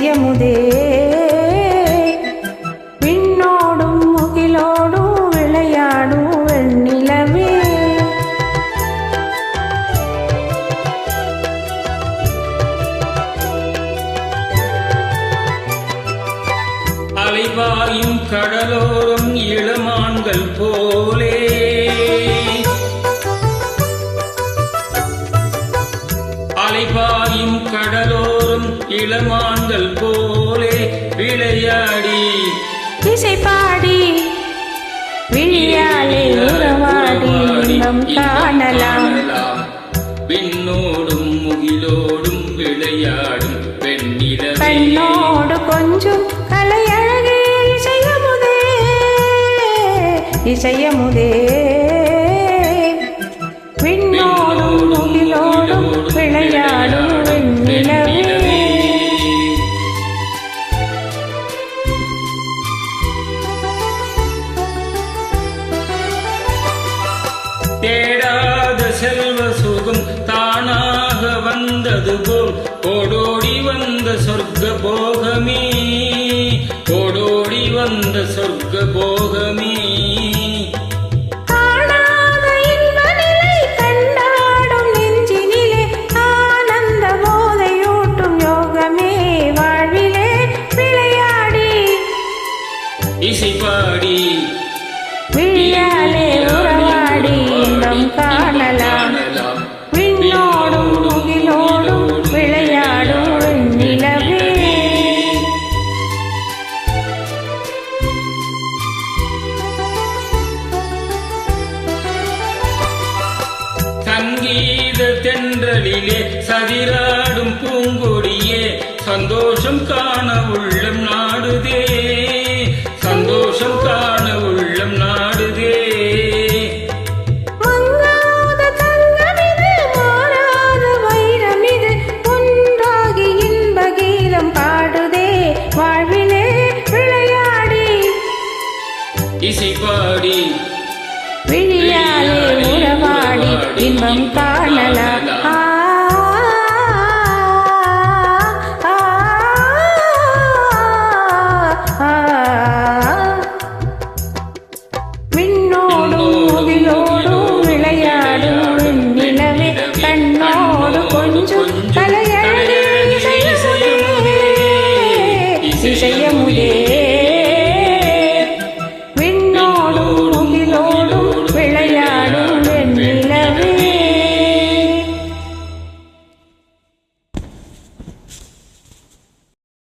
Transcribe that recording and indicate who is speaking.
Speaker 1: இசையமுதே விண்ணோடும் முகிலோடும் விளையாடும் வெண்ணிலவே
Speaker 2: அலைவாயும் கடலோரம் இளமான்கள் போலே அலைவாயும் கடலோரம் இளமான்கள் போலே விளையாடி
Speaker 1: இசை பாடி விழியாலே உறவாடி இன்பம் காணலாம்
Speaker 2: விண்ணோடும் முகிலோடும் விளையாடும் பெண்ணிலவே
Speaker 1: கண்ணோடு கொஞ்சம் கலையழகே இசையமுதே இசையமுதே விண்ணோடும் முகிலோடும் விளையாடும் வெண்ணிலவே
Speaker 2: தேடாத செல்வ சுகம் தானாக வந்தது போல் ஓடோடி வந்த சொர்க்க போகமே ஓடோடி வந்த சொர்க்க போகமே
Speaker 1: காணாத இன்ப நிலை கண்டாடும் நெஞ்சினிலே ஆனந்த போதையூட்டும் யோகமே வாழ்விலே விளையாடி
Speaker 2: இசை பாடி
Speaker 1: விழியாலே உறவாடி இன்பம் காணலாம் விண்ணோடும் முகிலோடும் விளையாடும் வெண்ணிலவே
Speaker 2: சங்கீத தென்றலிலே சதிராடும் பூங்கொடியே சந்தோஷம் காண உள்ளம் நாடுதே சந்தோஷம் காண உள்ளம் நாடுதே
Speaker 1: மங்காத தங்கமிது மாறாத வைரமிது ஒன்றாகி இன்ப கீதம் பாடுதே வாழ்விலே விளையாடி
Speaker 2: இசை பாடி
Speaker 1: விழியாலே உறவாடி இன்பம் காணலாம்